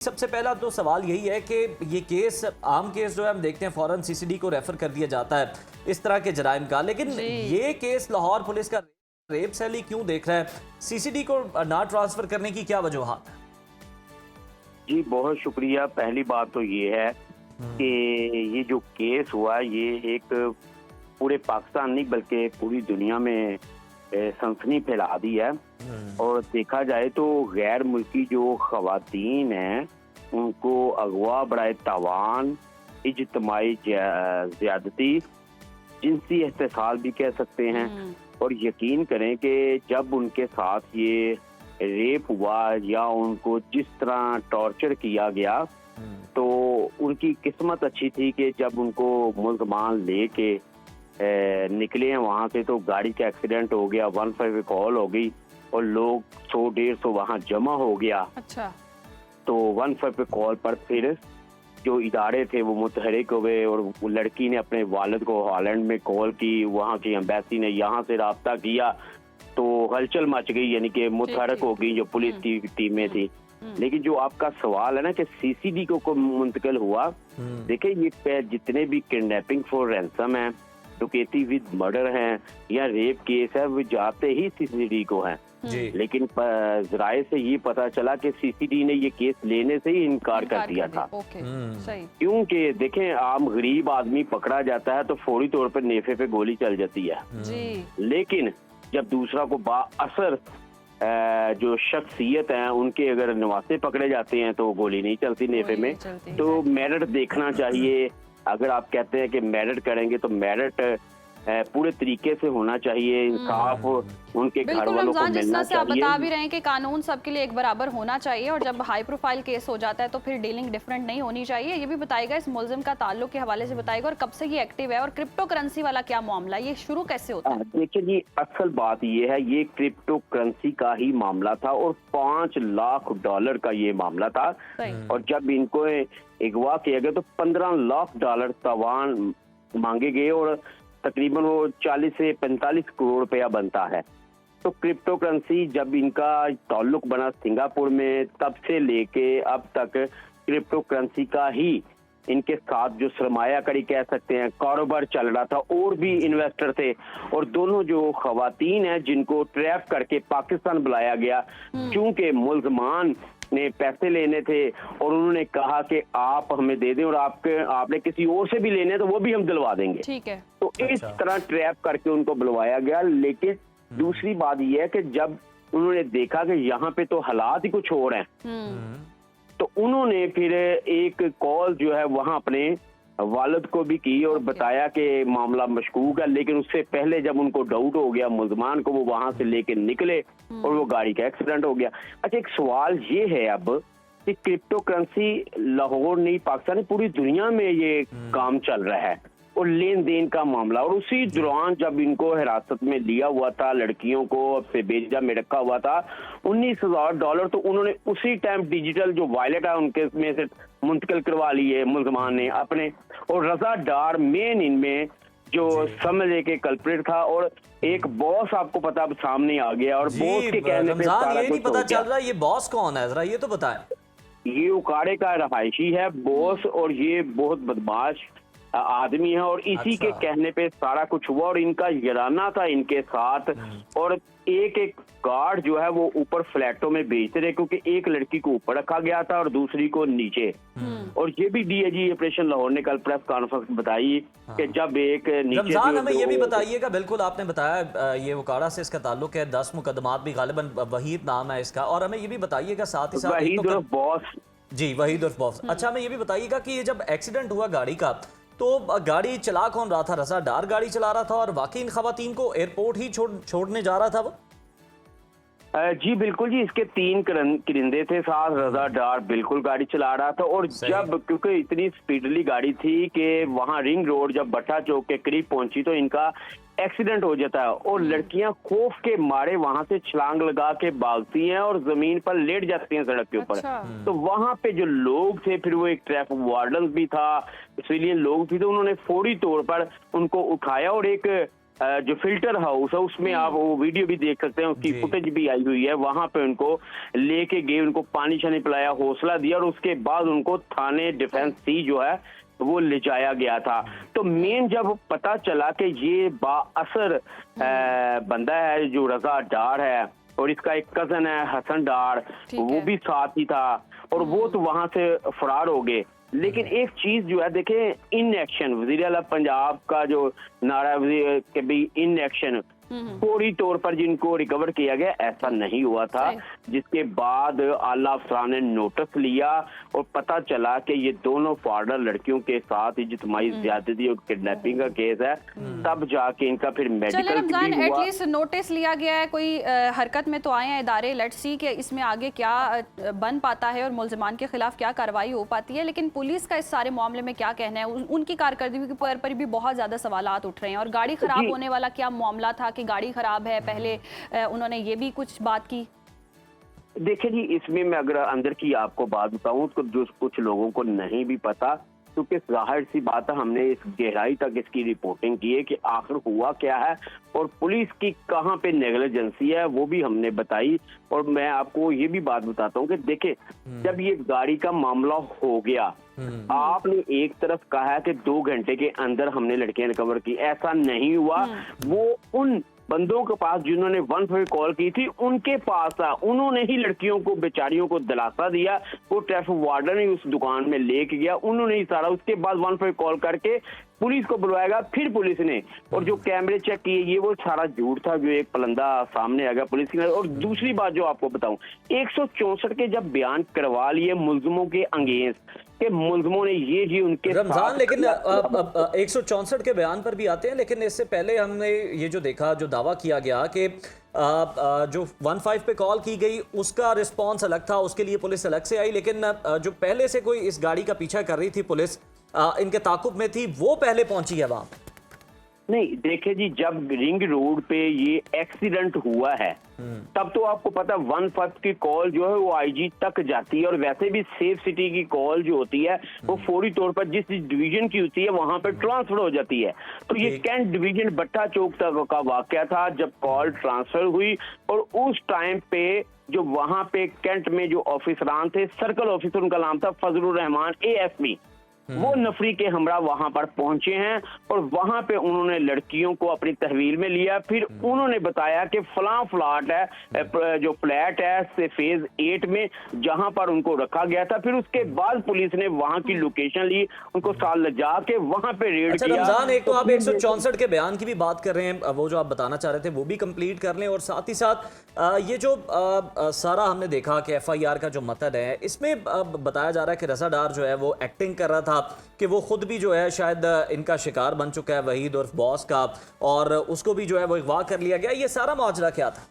सबसे पहला तो सवाल यही है कि ये केस आम केस जो है हम देखते हैं फौरन सीसीडी को रेफर कर दिया जाता है इस तरह के जराइम का, लेकिन ये केस लाहौर पुलिस का रेप सेल ही क्यों देख रहा है? सीसीडी को ना ट्रांसफर करने की क्या वजूहात है? जी बहुत शुक्रिया। पहली बात तो ये है कि ये जो केस हुआ ये एक पूरे पाकिस्तान नहीं बल्कि पूरी दुनिया में सनसनी फैला दी है। और देखा जाए तो गैर मुल्की जो खवातीन हैं उनको अगवा, बड़ाए तावान, इज्तिमाई ज़्यादती, जिनसी इस्तेसाल भी कह सकते हैं। और यकीन करें कि जब उनके साथ ये रेप हुआ या उनको जिस तरह टॉर्चर किया गया तो उनकी किस्मत अच्छी थी कि जब उनको मुल्ज़मान लेके निकले हैं वहाँ से तो गाड़ी का एक्सीडेंट हो गया, 115 कॉल हो गई और लोग 100-150 वहाँ जमा हो गया। अच्छा। तो 115 कॉल पर फिर जो इदारे थे वो मुतहरिक हुए और लड़की ने अपने वालिद को हॉलैंड में कॉल की, वहाँ की एम्बेसी ने यहाँ से राब्ता किया तो हलचल मच गई, यानी कि मुतहरक हो गई जो पुलिस की टीमें थी। लेकिन जो आपका सवाल है ना कि सीसीडी को मुंतकिल हुआ, देखिए ये जितने भी किडनैपिंग फॉर रैंसम है, डकैती विद मर्डर हैं या रेप केस है, वो जाते ही सीसीडी को हैं। लेकिन जराए से ये पता चला कि सीसीडी ने ये केस लेने से ही इनकार कर दिया था। क्योंकि देखें आम गरीब आदमी पकड़ा जाता है तो फौरी तौर पर नेफे पे गोली चल जाती है जी। लेकिन जब दूसरा को बाअसर जो शख्सियत हैं उनके अगर नवासे पकड़े जाते हैं तो गोली नहीं चलती नेफे में। तो मेरिट देखना चाहिए। अगर आप कहते हैं कि मेरिट करेंगे तो मेरिट पूरे तरीके से होना चाहिए, इंसाफ उनके घर वालों को मिलना चाहिए। आप बता भी चाहिए। रहे हैं कि कानून सबके लिए एक बराबर होना चाहिए और जब हाई प्रोफाइल केस हो जाता है तो फिर डीलिंग डिफरेंट नहीं होनी चाहिए। ये भी बताएगा इस मुल्जिम का ताल्लुक के हवाले से बताएगा और कब से ये एक्टिव है और क्रिप्टो करेंसी वाला क्या मामला, ये शुरू कैसे होता है? देखिए जी, असल बात ये है, ये क्रिप्टो करेंसी का ही मामला था और $5 लाख का ये मामला था। और जब इनको अगवा किया गया तो $15 लाख तावान मांगे गए और तकरीबन वो 40 से 45 करोड़ रुपया बनता है। तो क्रिप्टो करेंसी जब इनका ताल्लुक बना सिंगापुर में, तब से लेके अब तक क्रिप्टो करेंसी का ही इनके साथ जो सरमायाकारी कह सकते हैं कारोबार चल रहा था। और भी इन्वेस्टर थे और दोनों जो खवातीन हैं जिनको ट्रैप करके पाकिस्तान बुलाया गया क्योंकि मुल्ज़मान ने पैसे लेने थे और उन्होंने कहा कि आप हमें दे दें और आपने किसी और से भी लेने तो वो भी हम दिलवा देंगे। ठीक है। तो इस तरह ट्रैप करके उनको बुलवाया गया। लेकिन दूसरी बात यह है कि जब उन्होंने देखा कि यहाँ पे तो हालात ही कुछ और हैं तो उन्होंने फिर एक कॉल जो है वहाँ अपने वालिद को भी की और बताया कि मामला मशकूक है। लेकिन उससे पहले जब उनको डाउट हो गया मुल्ज़मान को, वो वहां से लेके निकले और वो गाड़ी का एक्सीडेंट हो गया। अच्छा, एक सवाल ये है अब कि क्रिप्टो करेंसी लाहौर नहीं पाकिस्तान पूरी दुनिया में ये काम चल रहा है और लेन देन का मामला। और उसी दौरान जब इनको हिरासत में लिया हुआ था, लड़कियों को बेजा में रखा हुआ था, $19,000 तो उन्होंने उसी टाइम डिजिटल जो वॉलेट है उनके में से मुंतकिल करवा लिए मुल्ज़मान ने अपने। और रजा डार मेन इनमें जो समझे के कल्प्रिट था और एक बॉस आपको पता अब सामने आ गया और बॉस के कहने पे ये नहीं पता चल रहा ये बॉस कौन है, जरा ये तो बताएं। ये उकाड़े का रहायशी है बॉस और ये बहुत बदमाश आदमी है और इसी के कहने पे सारा कुछ हुआ और इनका यराना था इनके साथ। और एक गार्ड जो है वो ऊपर फ्लैटों में बेचते रहे क्योंकि एक लड़की को ऊपर रखा गया था और दूसरी को नीचे। और ये भी डीआईजी ऑपरेशन लाहौर ने कल प्रेस कॉन्फ्रेंस बताई कि जब एक नीचे हमें ये भी बताइएगा, बिल्कुल आपने बताया ये वकाड़ा से इसका ताल्लुक है, 10 मुकदमात भी गालिबन वहीद नाम है इसका। और हमें ये भी बताइएगा साथ ही साथ वहीद उर्फ बॉस। जी, वहीद उर्फ बॉस। अच्छा, हमें ये भी बताइएगा कि ये जब एक्सीडेंट हुआ गाड़ी का तो गाड़ी चला कौन रहा था? रजा डार गाड़ी चला रहा था और वाकई इन खवातीन को एयरपोर्ट ही छोड़ने जा रहा था वो? जी बिल्कुल जी, इसके 3 करिंदे थे साथ, रजा डार बिल्कुल गाड़ी चला रहा था। और जब क्योंकि इतनी स्पीडली गाड़ी थी कि वहां रिंग रोड जब भट्टा चौक के करीब पहुंची तो इनका एक्सीडेंट हो जाता है और लड़कियां खौफ के मारे वहां से छलांग लगा के भागती हैं और जमीन पर लेट जाती हैं सड़क के ऊपर। तो वहां पे जो लोग थे, फिर वो एक ट्रैफिक वार्डन भी था, सिविलियन लोग भी थे, उन्होंने फौरी तौर पर उनको उठाया और एक जो फिल्टर हाउस है उसमें आप वो वीडियो भी देख सकते हैं, उसकी फुटेज भी आई हुई है। वहां पे उनको लेके गए, उनको पानी शानी पिलाया, हौसला दिया और उसके बाद उनको थाने डिफेंस सी जो है वो ले जाया गया था। तो मेन जब पता चला कि ये बाअसर बंदा है जो रजा डार है और इसका एक कजन है हसन डार, वो भी साथ ही था और वो तो वहां से फरार हो गए। लेकिन एक चीज जो है देखें, इन एक्शन, वजीर आला पंजाब का जो नारा है कि भी इन एक्शन, फौरी तौर पर जिनको रिकवर किया गया ऐसा नहीं हुआ था, जिसके बाद आला अफसरान ने नोटिस लिया और पता चला कि ये दोनों फॉरनर लड़कियों के साथ इज्तिमाई ज्यादती और किडनैपिंग का केस है। तब जाके इनका फिर मेडिकल एटलीस्ट नोटिस लिया गया है, कोई हरकत में तो आए हैं इदारे। लेट्स सी कि इसमें आगे क्या बन पाता है और मुल्जिमान के खिलाफ क्या कार्रवाई हो पाती है। लेकिन पुलिस का इस सारे मामले में क्या कहना है? उनकी कारकर्दगी पर भी बहुत ज्यादा सवालात उठ रहे हैं। और गाड़ी खराब होने वाला क्या मामला था कि गाड़ी खराब है, पहले उन्होंने ये भी कुछ बात की? देखिए जी, इसमें मैं अगर अंदर की आपको बात बताऊं तो जो कुछ लोगों को नहीं भी पता, क्योंकि जाहिर सी बात है हमने इस गहराई तक इसकी रिपोर्टिंग की है कि आखिर हुआ क्या है और पुलिस की कहां पे नेग्लिजेंसी है वो भी हमने बताई। और मैं आपको ये भी बात बताता हूं कि देखिए, जब ये गाड़ी का मामला हो गया, आपने एक तरफ कहा कि 2 घंटे के अंदर हमने लड़कियां रिकवर की, ऐसा नहीं हुआ। वो उन बंदों के पास जिन्होंने 115 कॉल की थी उनके पास था, उन्होंने ही लड़कियों को बेचारियों को दिलासा दिया। वो ट्रैफिक वार्डन ही उस दुकान में लेके गया, उन्होंने ही सारा, उसके बाद 115 कॉल करके पुलिस को बुलवाएगा। फिर पुलिस ने, और जो कैमरे चेक किए, ये वो सारा झूठ था जो एक पलंदा सामने आ गया पुलिस ने। और दूसरी बात जो आपको बताऊं, 164 के जब बयान करवा लिए मुल्जिमों के अंगेंस्ट के मुल्जिमों ने ये जी उनके रमजान, लेकिन 164 के बयान पर भी आते हैं, लेकिन इससे पहले हमने ये जो देखा, जो दावा किया गया कि जो 15 पे कॉल की गई उसका रिस्पांस अलग था, उसके लिए पुलिस अलग से आई, लेकिन जो पहले से कोई इस गाड़ी का पीछा कर रही थी पुलिस, इनके ताकुब में थी, वो पहले पहुंची है वहां। नहीं देखिए जी, जब रिंग रोड पे ये एक्सीडेंट हुआ है तब तो आपको पता 115 की कॉल जो है वो आईजी तक जाती है। और वैसे भी सेफ सिटी की कॉल जो होती है वो फौरी तौर पर जिस डिवीजन की होती है वहां पर ट्रांसफर हो जाती है। तो ये कैंट डिवीजन भट्टा चौक तक का वाकया था जब कॉल ट्रांसफर हुई। और उस टाइम पे जो वहां पे कैंट में जो ऑफिसरान थे, सर्कल ऑफिसर उनका नाम था फजलुर रहमान ASP, वो नफरी के हमरा वहां पर पहुंचे हैं और वहां पे उन्होंने लड़कियों को अपनी तहवील में लिया। फिर उन्होंने बताया कि फलां फ्लैट है, जो फ्लैट है से फेज 8 में, जहां पर उनको रखा गया था। फिर उसके बाद पुलिस ने वहां की लोकेशन ली, उनको साथ ले जाके वहां पे रेड किया। रमजान, एक तो आप 164 के बयान की भी बात कर रहे हैं, वो जो आप बताना चाह रहे थे वो भी कंप्लीट कर लें, और साथ ही साथ ये जो सारा हमने देखा कि FIR का जो मतन है, इसमें बताया जा रहा है कि रजा डार जो है वो एक्टिंग कर रहा था कि वो खुद भी जो है शायद इनका शिकार बन चुका है, वहीद उर्फ बॉस का, और उसको भी जो है वो अगवा कर लिया गया। ये सारा माजरा क्या था?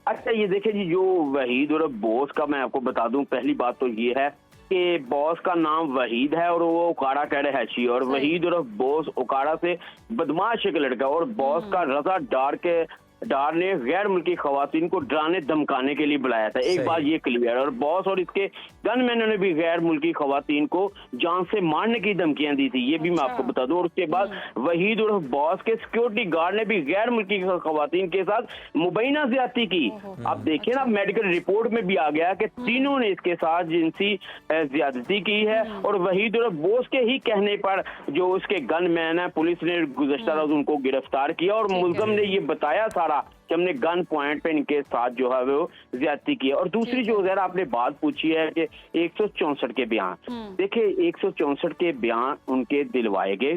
अच्छा, ये देखिए जी, जो वहीद उर्फ बॉस का मैं आपको बता दूं, पहली बात तो ये है कि बॉस का नाम वहीद है और वो उकाड़ा कह रहे हैची, और वहीद उर्फ बॉस उकाड़ा से बदमाश एक लड़का, और बॉस का रजा डार ने गैर मुल्की खवातीन को डराने धमकाने के लिए बुलाया था। एक बात ये क्लियर, और बॉस और इसके गनमैनों ने भी गैर मुल्की खवातीन को जान से मारने की धमकियां दी थी, ये भी मैं आपको बता दूं। और उसके बाद वहीद और बॉस के सिक्योरिटी गार्ड ने भी गैर मुल्की खवातीन के साथ मुबैना ज्यादती की। आप देखिए ना, मेडिकल रिपोर्ट में भी आ गया कि तीनों ने इसके साथ जिनसी ज्यादती की है। और वहीद और बॉस के ही कहने पर जो उसके गनमैन है, पुलिस ने गुज़श्ता रोज उनको गिरफ्तार किया और मुल्ज़िम ने ये बताया सारा कि हमने गन पॉइंट पे इनके साथ जो है वो ज्यादती की है। और दूसरी जो जरा आपने बात पूछी है कि 164 के बयान, देखिए 164 के बयान उनके दिलवाए गए,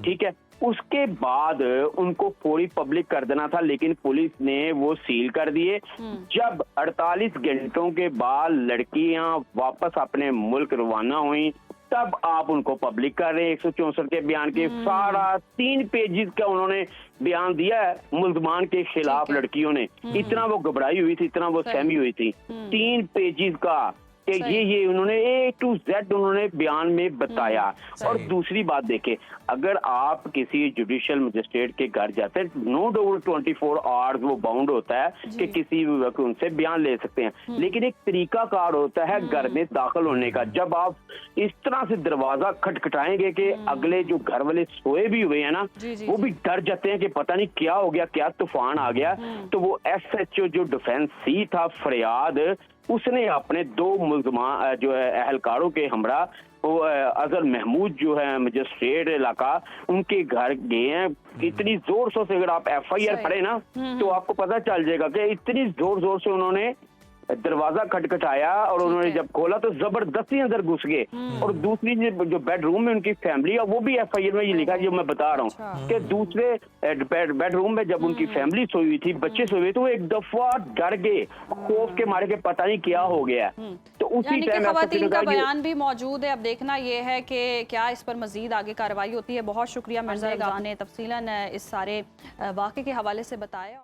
ठीक है, उसके बाद उनको फौरी पब्लिक कर देना था, लेकिन पुलिस ने वो सील कर दिए। जब 48 घंटों के बाद लड़कियां वापस अपने मुल्क रवाना हुई, तब आप उनको पब्लिक कर रहे हैं 164 के बयान के। सारा 3 पेजेस का उन्होंने बयान दिया है मुल्ज़मान के खिलाफ। लड़कियों ने इतना वो घबराई हुई थी, इतना वो सहमी हुई थी, 3 पेजेस का कि ये उन्होंने A to Z उन्होंने बयान में बताया। और दूसरी बात देखें, अगर आप किसी जुडिशियल मजिस्ट्रेट के घर जाते हैं, नो डाउट 24 आवर्स वो बाउंड होता है कि किसी भी वक्त उनसे बयान ले सकते हैं, लेकिन एक तरीका कार होता है घर में दाखिल होने का। जब आप इस तरह से दरवाजा खटखटाएंगे कि अगले जो घर वाले सोए भी हुए हैं ना, वो भी डर जाते हैं कि पता नहीं क्या हो गया, क्या तूफान आ गया। तो वो SHO जो डिफेंस सी था फरियाद, उसने अपने 2 मुल्ज़मा जो है अहलकारों के हमरा वो अजहर महमूद जो है मजिस्ट्रेट इलाका, उनके घर गए हैं। इतनी जोर शोर से अगर आप FIR पढ़े ना तो आपको पता चल जाएगा कि इतनी जोर जोर से उन्होंने दरवाजा खटखटाया और उन्होंने जब खोला तो जबरदस्ती अंदर घुस गए। और दूसरी जो बेडरूम में उनकी फैमिली है, वो भी FIR में ये लिखा है जो मैं बता रहा हूँ कि दूसरे बेडरूम में जब उनकी फैमिली सोई हुई थी, बच्चे सोए हुए, तो वो एक दफा डर गए खौफ के मारे के पता नहीं क्या हो गया। तो उसी टाइम खवातीन का बयान भी मौजूद है। अब देखना ये है कि क्या इस पर मजीद आगे कार्रवाई होती है। बहुत शुक्रिया मिर्जा, आपने तफसीलन इस सारे वाक़े के हवाले से बताया।